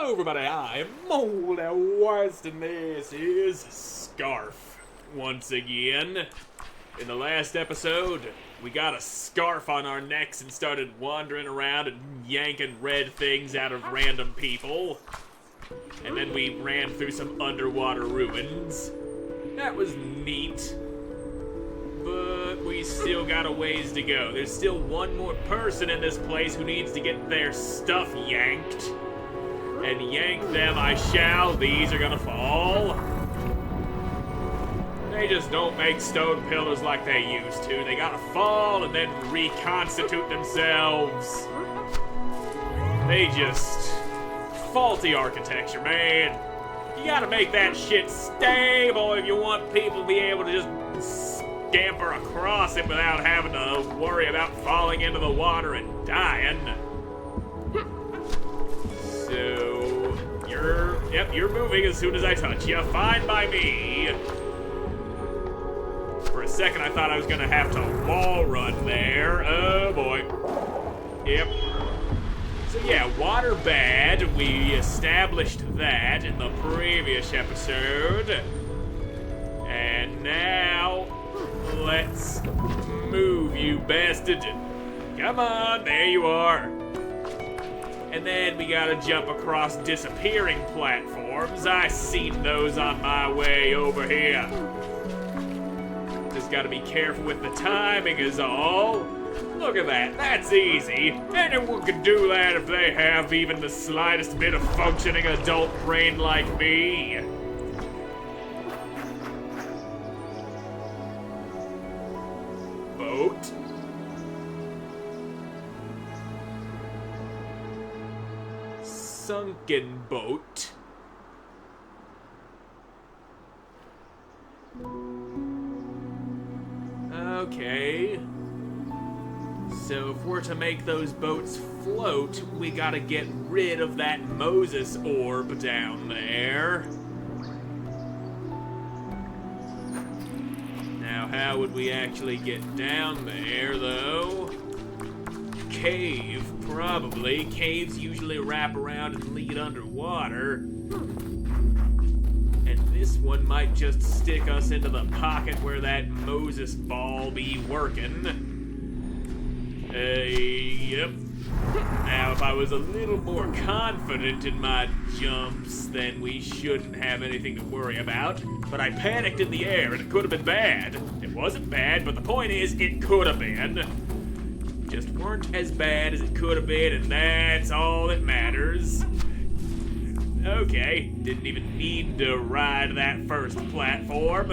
Hello everybody, I'm Moldy, and this is Scarf once again. In the last episode, we got a scarf on our necks and started wandering around and yanking red things out of random people. And then we ran through some underwater ruins. That was neat. But we still got a ways to go. There's still one more person in this place who needs to get their stuff yanked. And yank them I shall. These are gonna fall. They just don't make stone pillars like they used to. They gotta fall and then reconstitute themselves. They just... faulty architecture, man. You gotta make that shit stable if you want people to be able to just scamper across it without having to worry about falling into the water and dying. So, you're moving as soon as I touch you. Fine by me. For a second, I thought I was gonna have to wall run there. Oh boy. Yep. So yeah, water bad. We established that in the previous episode. And now, let's move, you bastard. Come on, there you are. And then we gotta jump across disappearing platforms. I seen those on my way over here. Just gotta be careful with the timing is all. Look at that, that's easy. Anyone can do that if they have even the slightest bit of functioning adult brain like me. Boat. Sunken boat. Okay. So if we're to make those boats float, we gotta get rid of that Moses orb down there. Now, how would we actually get down there, though? Cave, probably. Caves usually wrap around and lead underwater. And this one might just stick us into the pocket where that Moses ball be working. Yep. Now, if I was a little more confident in my jumps, then we shouldn't have anything to worry about. But I panicked in the air, and it could have been bad. It wasn't bad, but the point is, it could have been. Just weren't as bad as it could have been, and that's all that matters. Okay, didn't even need to ride that first platform.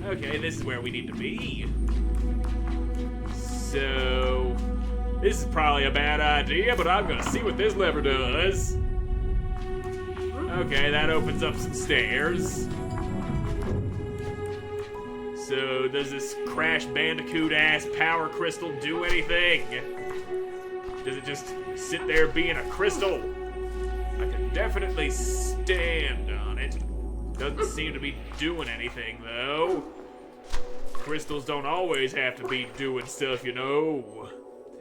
Okay, this is where we need to be. So, this is probably a bad idea, but I'm gonna see what this lever does. Okay, that opens up some stairs. So, does this Crash Bandicoot-ass power crystal do anything? Does it just sit there being a crystal? I can definitely stand on it. Doesn't seem to be doing anything, though. Crystals don't always have to be doing stuff, you know.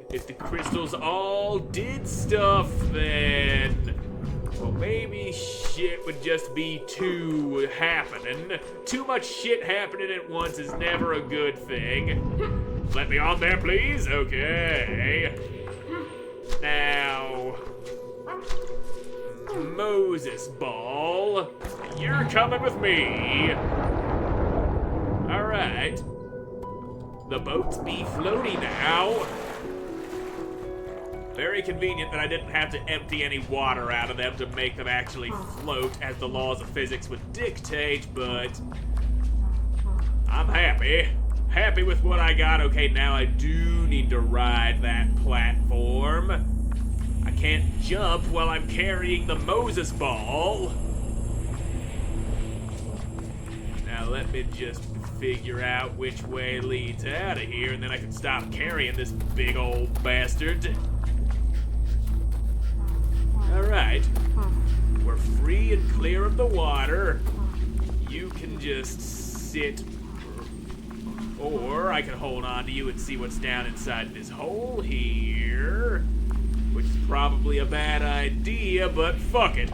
If the crystals all did stuff, then... well, maybe shit would just be too happening. Too much shit happening at once is never a good thing. Let me on there, please. Okay. Now... Moses ball. You're coming with me. Alright. The boats be floaty now. Very convenient that I didn't have to empty any water out of them to make them actually float as the laws of physics would dictate, but I'm happy. Happy with what I got. Okay, now I do need to ride that platform. I can't jump while I'm carrying the Moses ball. Now let me just figure out which way leads out of here, and then I can stop carrying this big old bastard. Alright. We're free and clear of the water. You can just sit. Or I can hold on to you and see what's down inside this hole here. Which is Probably a bad idea, but fuck it.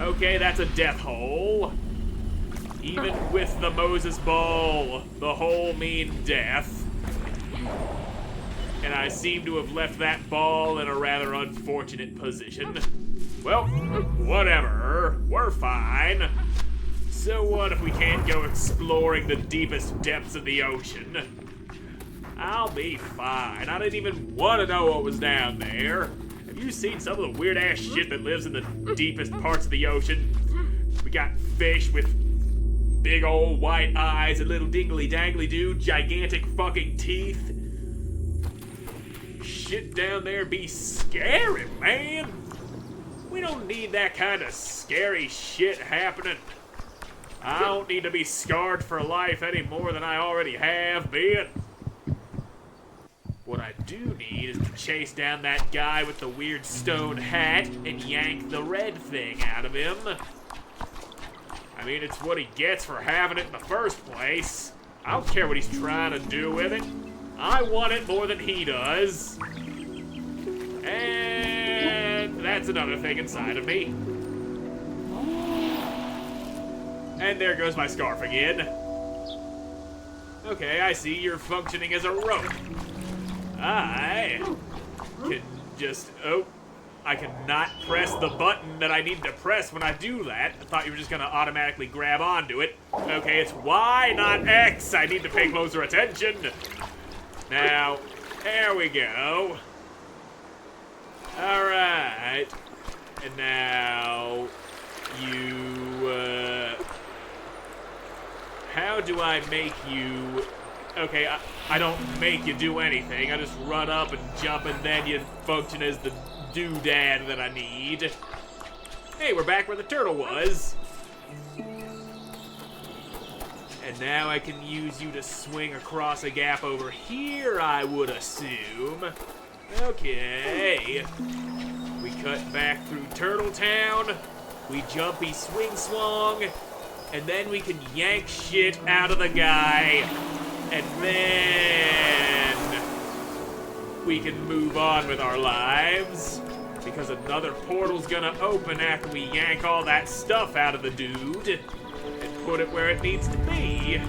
Okay, that's a death hole. Even with the Moses ball, the hole mean death. And I seem to have left that ball in a rather unfortunate position. Well, whatever. We're fine. So what if we can't go exploring the deepest depths of the ocean? I'll be fine. I didn't even want to know what was down there. Have you seen some of the weird-ass shit that lives in the deepest parts of the ocean? We got fish with big old white eyes, a little dingly-dangly dude, gigantic fucking teeth. Shit down there be scary, man. We don't need that kind of scary shit happening. I don't need to be scarred for life any more than I already have been. What I do need is to chase down that guy with the weird stone hat and yank the red thing out of him. I mean, it's what he gets for having it in the first place. I don't care what he's trying to do with it. I want it more than he does. And that's another thing inside of me. And there goes my scarf again. Okay, I see you're functioning as a rope. I can just, I cannot press the button that I need to press when I do that. I thought you were just gonna automatically grab onto it. Okay, it's Y, not X. I need to pay closer attention. Now, there we go. All right. And now, you, how do I make you... Okay, I don't make you do anything. I just run up and jump, and then you function as the doodad that I need. Hey, we're back where the turtle was. And now I can use you to swing across a gap over here, I would assume. Okay. We cut back through Turtle Town. We jumpy swing swong. And then we can yank shit out of the guy. And then we can move on with our lives. Because another portal's gonna open after we yank all that stuff out of the dude and put it where it needs to be.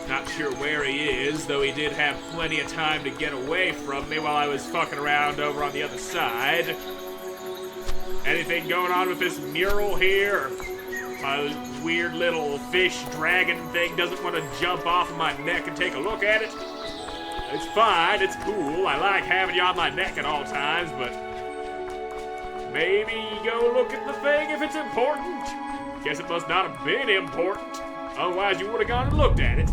Not sure where he is, though he did have plenty of time to get away from me while I was fucking around over on the other side. Anything going on with this mural here? My weird little fish dragon thing doesn't want to jump off of my neck and take a look at it. It's fine, it's cool. I like having you on my neck at all times, but maybe go look at the thing if it's important. Guess it must not have been important. Otherwise you would have gone and looked at it.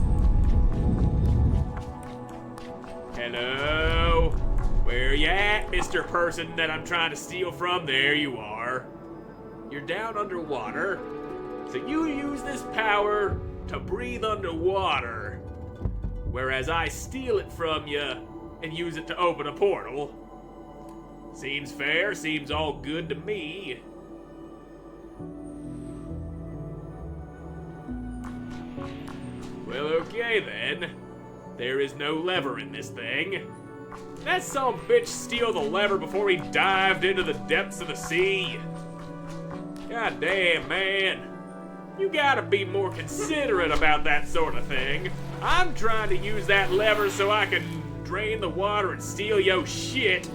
Hello? Where you at, Mr. Person that I'm trying to steal from? There you are. You're down underwater, so you use this power to breathe underwater, whereas I steal it from you and use it to open a portal. Seems fair, seems all good to me. Well, okay then. There is no lever in this thing. That son of a bitch steal the lever before he dived into the depths of the sea. God damn, man. You gotta be more considerate about that sort of thing. I'm trying to use that lever so I can drain the water and steal your shit,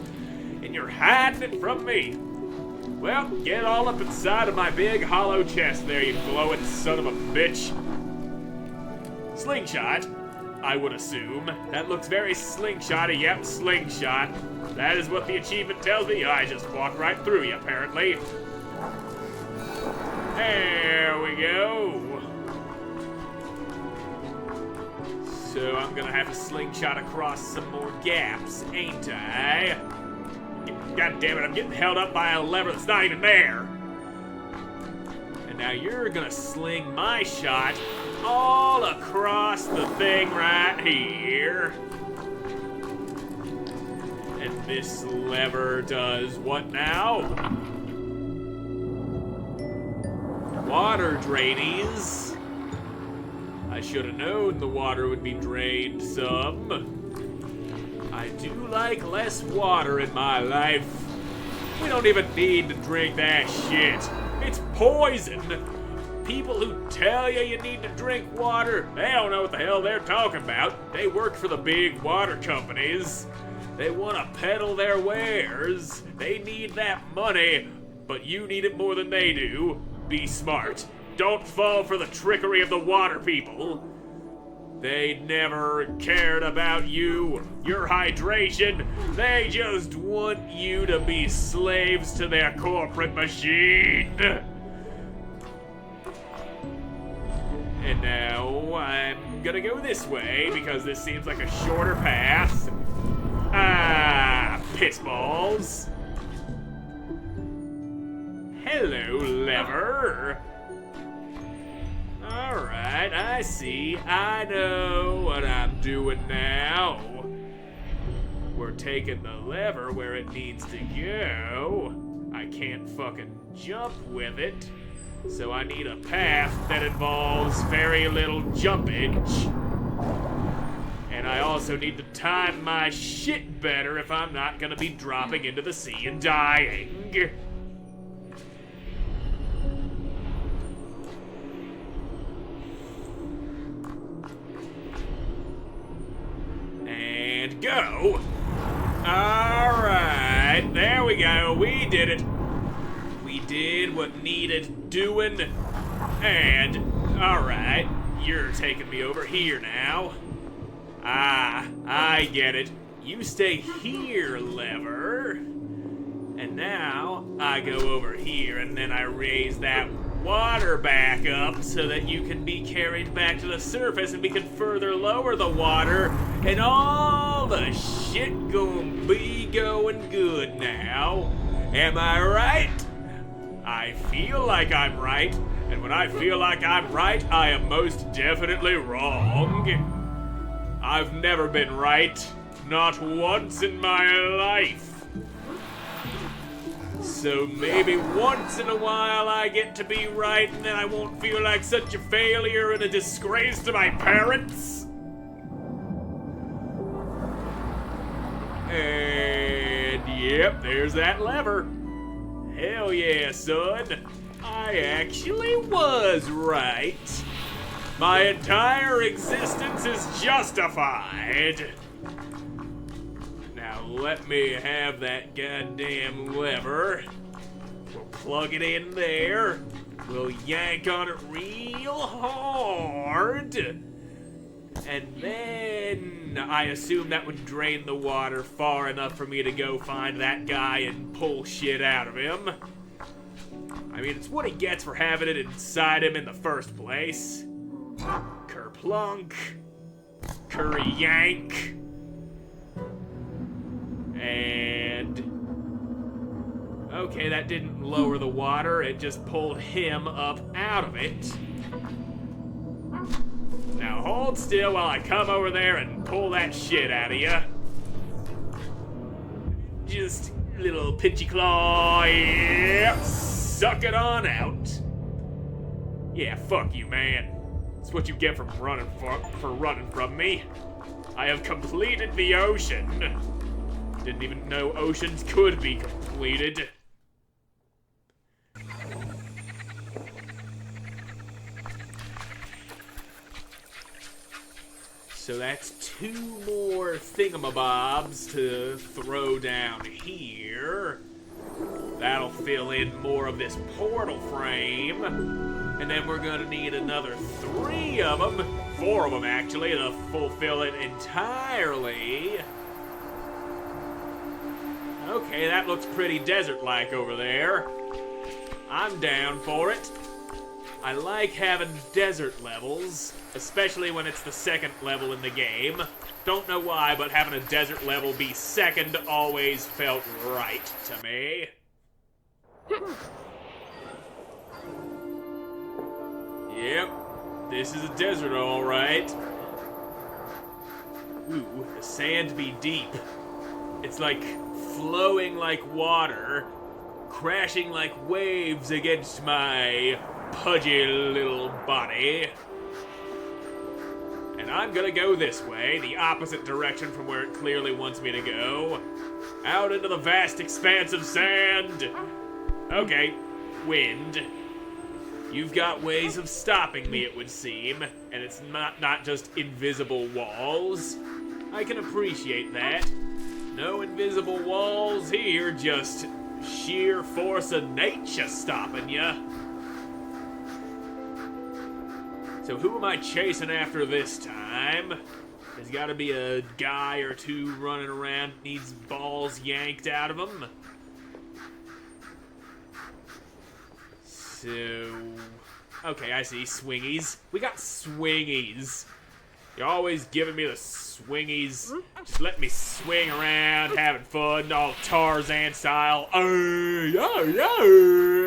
and you're hiding it from me. Well, get all up inside of my big hollow chest there, you glowing son of a bitch. Slingshot, I would assume. That looks very slingshotty. Yep, slingshot. That is what the achievement tells me. I just walked right through you, apparently. There we go. So I'm gonna have to slingshot across some more gaps, ain't I? God damn it, I'm getting held up by a lever that's not even there. And now you're gonna sling my shot all across the thing right here. And this lever does what now? Water drainies. I should have known the water would be drained some. I do like less water in my life. We don't even need to drink that shit. It's poison. People who tell you need to drink water, they don't know what the hell they're talking about. They work for the big water companies. They want to peddle their wares. They need that money, but you need it more than they do. Be smart. Don't fall for the trickery of the water people. They never cared about you, your hydration. They just want you to be slaves to their corporate machine. And now I'm gonna go this way because this seems like a shorter path. Ah, pitballs. Hello, lever. Alright, I see. I know what I'm doing now. We're taking the lever where it needs to go. I can't fucking jump with it. So I need a path that involves very little jumpage. And I also need to time my shit better if I'm not gonna be dropping into the sea and dying. And go. Alright, there we go. We did it. We did what needed doing. And, alright, you're taking me over here now. Ah, I get it. You stay here, lever. And now I go over here and then I raise that water back up so that you can be carried back to the surface and we can further lower the water and all the shit gonna be going good now. Am I right? I feel like I'm right, and when I feel like I'm right, I am most definitely wrong. I've never been right, not once in my life. So maybe once in a while I get to be right and then I won't feel like such a failure and a disgrace to my parents. And yep, there's that lever. Hell yeah, son. I actually was right. My entire existence is justified. Now let me have that goddamn lever. We'll plug it in there. We'll yank on it real hard. And then I assume that would drain the water far enough for me to go find that guy and pull shit out of him. I mean, it's what he gets for having it inside him in the first place. Kerplunk. Yank. And okay, that didn't lower the water, it just pulled him up out of it. Now hold still while I come over there and pull that shit out of you. Just a little pinchy claw, yep, suck it on out. Yeah, fuck you, man. That's what you get for running from me. I have completed the ocean. Didn't even know oceans could be completed. So that's 2 more thingamabobs to throw down here. That'll fill in more of this portal frame. And then we're gonna need another 3 of them, 4 of them actually, to fulfill it entirely. Okay, that looks pretty desert-like over there. I'm down for it. I like having desert levels, especially when it's the second level in the game. Don't know why, but having a desert level be second always felt right to me. Yep, this is a desert, all right. Ooh, the sand be deep. It's like flowing like water, crashing like waves against my pudgy little body. I'm gonna go this way, the opposite direction from where it clearly wants me to go. Out into the vast expanse of sand. Okay, wind. You've got ways of stopping me, it would seem, and it's not just invisible walls. I can appreciate that. No invisible walls here, just sheer force of nature stopping ya. So who am I chasing after this time? There's gotta be a guy or two running around, needs balls yanked out of him. So... okay, I see, swingies. We got swingies. You're always giving me the swingies. Just let me swing around, having fun, all Tarzan style.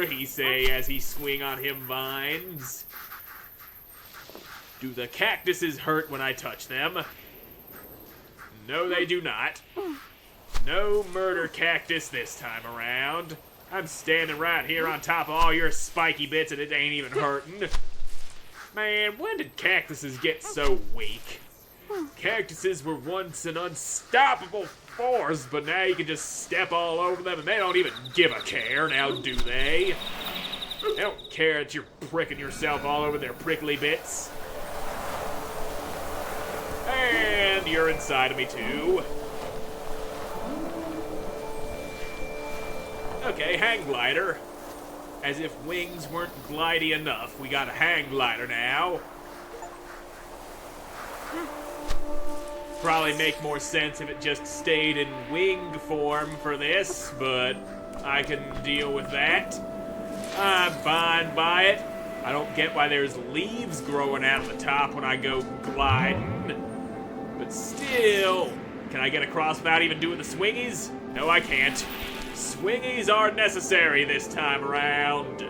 He say as he swing on him vines. Do the cactuses hurt when I touch them? No, they do not. No murder cactus this time around. I'm standing right here on top of all your spiky bits and it ain't even hurting. Man, when did cactuses get so weak? Cactuses were once an unstoppable force, but now you can just step all over them and they don't even give a care, now do they? They don't care that you're pricking yourself all over their prickly bits. And you're inside of me too. Okay, hang glider. As if wings weren't glidey enough, we got a hang glider now. Probably make more sense if it just stayed in wing form for this, but I can deal with that. I'm fine by it. I don't get why there's leaves growing out of the top when I go gliding. But still, can I get across without even doing the swingies? No, I can't. Swingies are necessary this time around.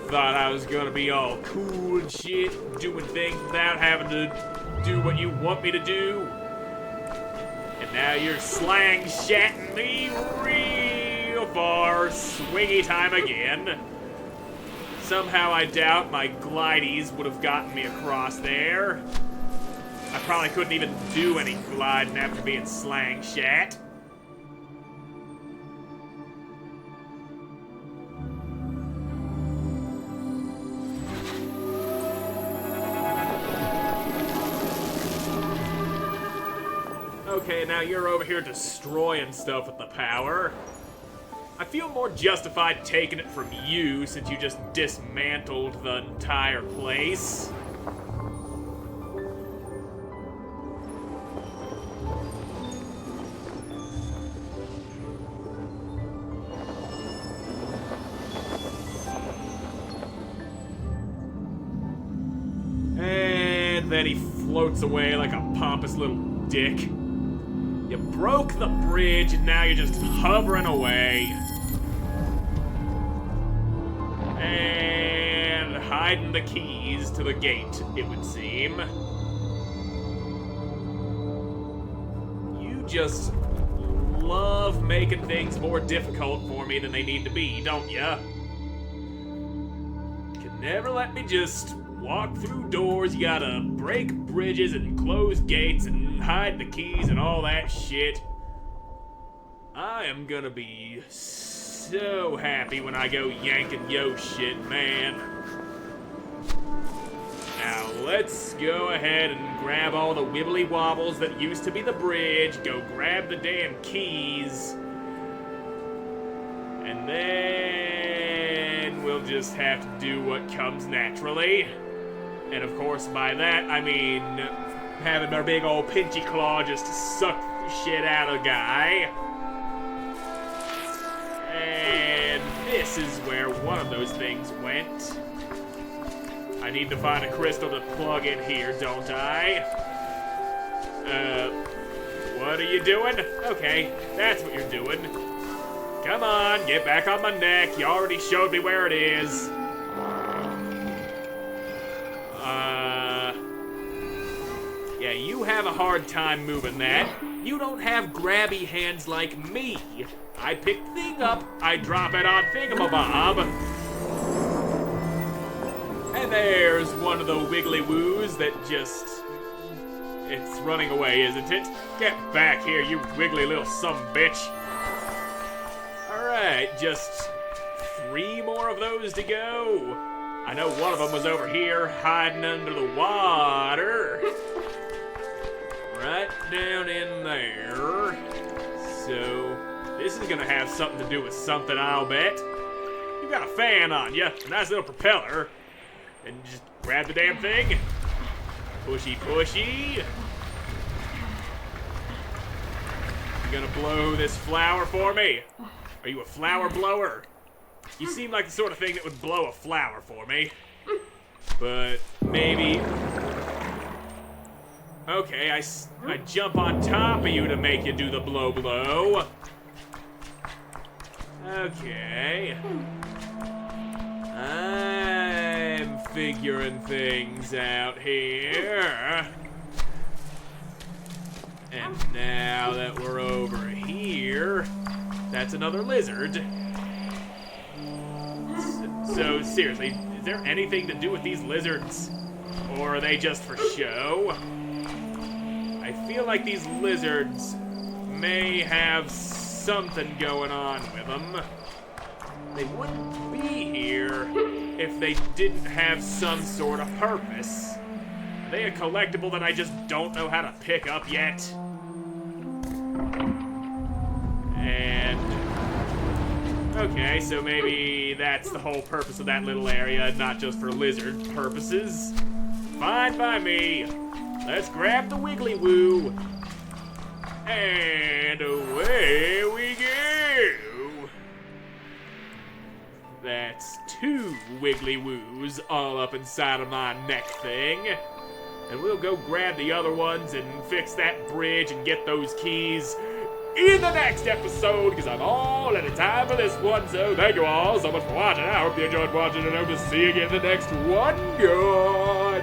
Thought I was gonna be all cool and shit, doing things without having to do what you want me to do. And now you're slang-shatting me real far. Swingy time again. Somehow I doubt my glidies would have gotten me across there. I probably couldn't even do any gliding after being slang-shat. Okay, now you're over here destroying stuff with the power. I feel more justified taking it from you since you just dismantled the entire place. And then he floats away like a pompous little dick. You broke the bridge, and now you're just hovering away. And hiding the keys to the gate, it would seem. You just love making things more difficult for me than they need to be, don't ya? Can never let me just walk through doors. You gotta break bridges and close gates and hide the keys and all that shit. I am gonna be so happy when I go yanking yo shit, man. Now let's go ahead and grab all the wibbly wobbles that used to be the bridge, go grab the damn keys, and then we'll just have to do what comes naturally. And of course, by that, I mean having our big old pinchy claw just suck the shit out of a guy. And this is where one of those things went. I need to find a crystal to plug in here, don't I? What are you doing? Okay, that's what you're doing. Come on, get back on my neck. You already showed me where it is. Yeah, you have a hard time moving that. You don't have grabby hands like me. I pick thing up, I drop it on thingamabob. And there's one of the wiggly woos that just... It's running away, isn't it? Get back here, you wiggly little sumbitch. Alright, just 3 more of those to go. I know one of them was over here, hiding under the water. Right down in there. So, this is gonna have something to do with something, I'll bet. You got a fan on you, a nice little propeller. And just grab the damn thing. Pushy, pushy. You gonna blow this flower for me? Are you a flower blower? You seem like the sort of thing that would blow a flower for me. But maybe... Okay, I jump on top of you to make you do the blow blow. Okay. I'm figuring things out here. And now that we're over here, that's another lizard. So seriously, is there anything to do with these lizards? Or are they just for show? I feel like these lizards may have something going on with them. They wouldn't be here if they didn't have some sort of purpose. Are they a collectible that I just don't know how to pick up yet? And... okay, so maybe that's the whole purpose of that little area, not just for lizard purposes. Fine by me. Let's grab the wiggly woo. And away we go. That's 2 wiggly woos all up inside of my neck thing. And we'll go grab the other ones and fix that bridge and get those keys in the next episode, because I'm all out of time for this one. So thank you all so much for watching. I hope you enjoyed watching, and I hope to see you again in the next one. Goodbye.